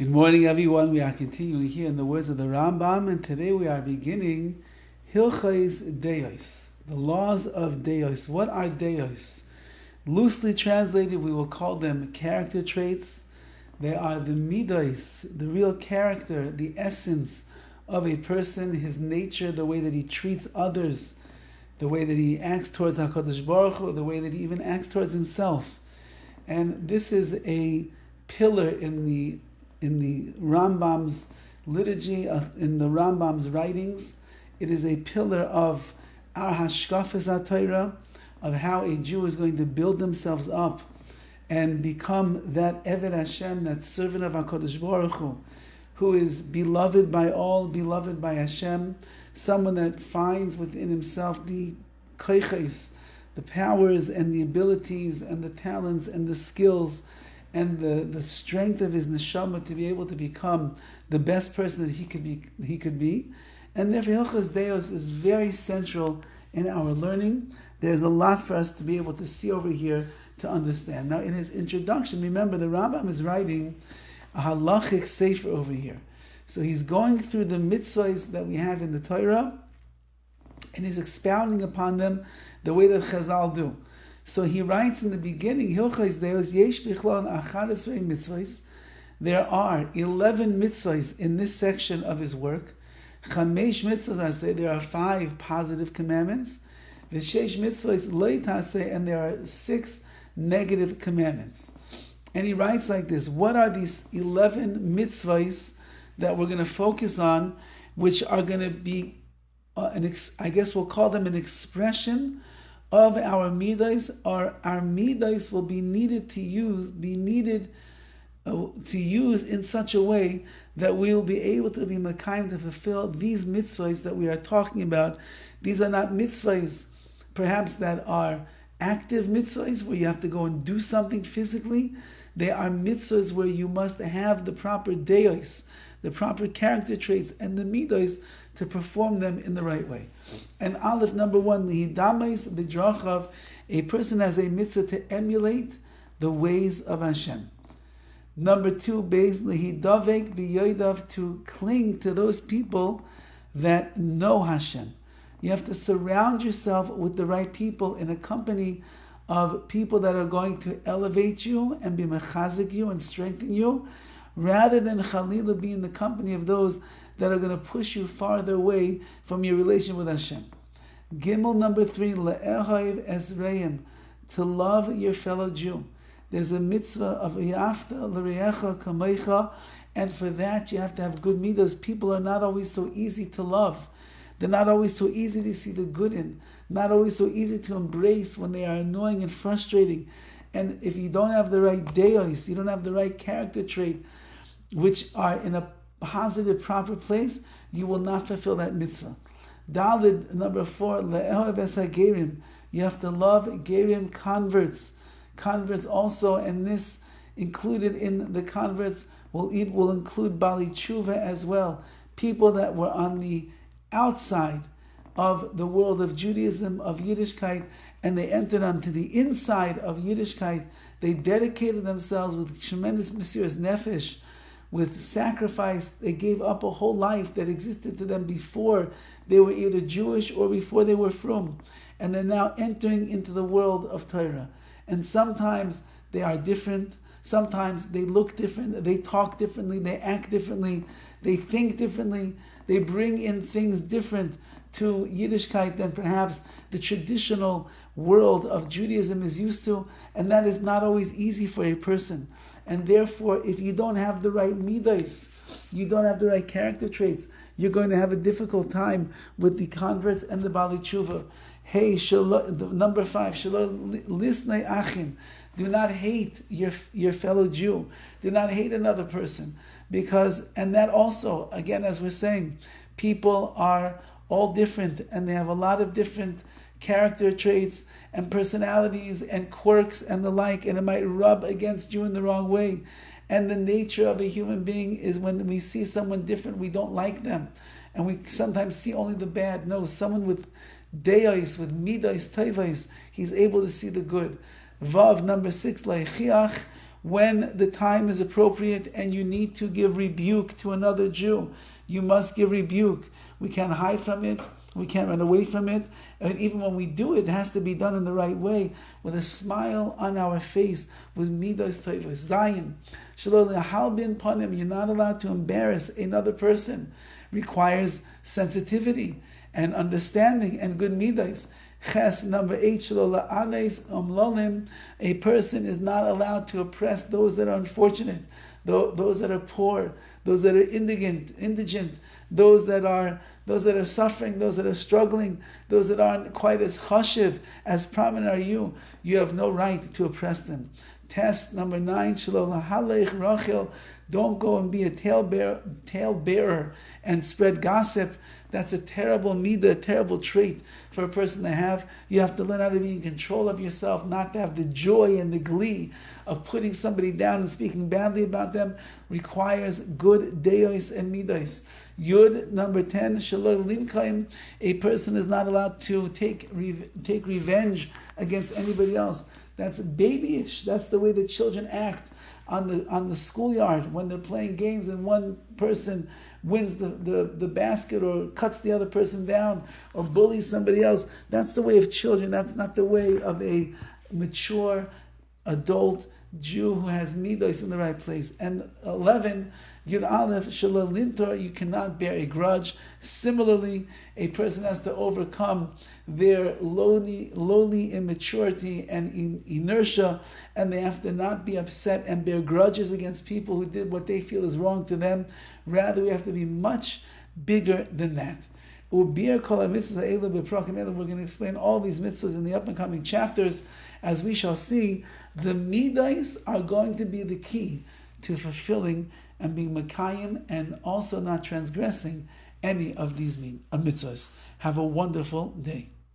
Good morning, everyone. We are continuing here in the words of the Rambam, and today we are beginning Hilchos Deos, the laws of Deos. What are Deos? Loosely translated, we will call them character traits. They are the midos, the real character, the essence of a person, his nature, the way that he treats others, the way that he acts towards HaKadosh Baruch Hu, the way that he even acts towards himself. And this is a pillar in the Rambam's liturgy, in the Rambam's writings. It is a pillar of our hashkafas HaTorah, of how a Jew is going to build themselves up and become that Eved Hashem, that servant of HaKadosh Baruch Hu, who is beloved by all, beloved by Hashem, someone that finds within himself the koiches, the powers and the abilities and the talents and the skills and the strength of his neshama to be able to become the best person that he could be. And therefore Hilchos Deos is very central in our learning. There's a lot for us to be able to see over here to understand. Now in his introduction, remember the Rambam is writing a halachic sefer over here. So he's going through the mitzvahs that we have in the Torah, and he's expounding upon them the way that Chazal do. So he writes in the beginning, Hilchos Deos yesh bichlon 11 mitzvahs. There are 11 mitzvahs in this section of his work. Chamesh mitzvahs, I say, there are 5 positive commandments. V'sheish mitzvahs lo taseh, and there are 6 negative commandments. And he writes like this: what are these 11 mitzvahs that we're going to focus on, which are going to be, I guess we'll call them an expression of our midos, or our midos will be needed to use in such a way that we will be able to be mekayim to fulfill these mitzvahs that we are talking about. These are not mitzvahs, perhaps, that are active mitzvahs where you have to go and do something physically. They are mitzvahs where you must have the proper deos, the proper character traits, and the midos to perform them in the right way. And Aleph, number 1, lihidameis b'drachav, a person has a mitzvah to emulate the ways of Hashem. Number 2, beis lihidavek b'yodav, to cling to those people that know Hashem. You have to surround yourself with the right people in a company of people that are going to elevate you and be mechazik you and strengthen you, rather than Chalila be in the company of those that are going to push you farther away from your relation with Hashem. Gimel, number 3, le'ehav esreim, to love your fellow Jew. There's a mitzvah of yafta l'reyecha kamecha, and for that you have to have good midos. People are not always so easy to love. They're not always so easy to see the good in, not always so easy to embrace when they are annoying and frustrating. And if you don't have the right deos, you don't have the right character trait, which are in a positive, proper place, you will not fulfill that mitzvah. Dalid, number 4, le'ehav es hagerim, you have to love gerim, converts. Converts also, and this included in the converts will include Bali Tshuva as well. People that were on the outside of the world of Judaism, of Yiddishkeit, and they entered onto the inside of Yiddishkeit. They dedicated themselves with tremendous mesiras nefesh, with sacrifice. They gave up a whole life that existed to them before they were either Jewish or before they were frum. And they're now entering into the world of Torah. And sometimes they are different. Sometimes they look different. They talk differently. They act differently. They think differently. They bring in things different to Yiddishkeit than perhaps the traditional world of Judaism is used to. And that is not always easy for a person. And therefore, if you don't have the right midos, you don't have the right character traits, you're going to have a difficult time with the converts and the Bali Tshuva. Hey, number 5, Shalom Lisnei Achim. Do not hate your fellow Jew. Do not hate another person. And that also, again, as we're saying, people are all different and they have a lot of different character traits and personalities and quirks and the like, and it might rub against you in the wrong way. And the nature of a human being is when we see someone different, we don't like them. And we sometimes see only the bad. No, someone with deos, with midos, tevos, he's able to see the good. Vav, number 6, leichiach, when the time is appropriate and you need to give rebuke to another Jew, you must give rebuke. We can't hide from it. We can't run away from it. And even when we do it, it has to be done in the right way, with a smile on our face, with midos tovos. Zayin, shalom halbin panim. You're not allowed to embarrass another person. Requires sensitivity and understanding and good midos. Ches, number 8, shalola anes omlolim. A person is not allowed to oppress those that are unfortunate, those that are poor, those that are indigent, those that are suffering, those that are struggling, those that aren't quite as chashiv, as prominent are you. You have no right to oppress them. Test number 9, shalola halech rachel. Don't go and be a talebearer and spread gossip. That's a terrible midah, a terrible trait for a person to have. You have to learn how to be in control of yourself, not to have the joy and the glee of putting somebody down and speaking badly about them. Requires good deos and midos. Yud, number 10, shalom linkaim. A person is not allowed to take revenge against anybody else. That's babyish. That's the way that children act on the schoolyard when they're playing games and one person wins the basket or cuts the other person down or bullies somebody else. That's the way of children. That's not the way of a mature adult Jew who has midos in the right place. And 11, Yud Aleph, Shalom Lintor, you cannot bear a grudge. Similarly, a person has to overcome their lowly immaturity and inertia, and they have to not be upset and bear grudges against people who did what they feel is wrong to them. Rather, we have to be much bigger than that. We're going to explain all these mitzvahs in the up and coming chapters. As we shall see, the midos are going to be the key to fulfilling and being Mekayim and also not transgressing any of these mitzvahs. Have a wonderful day.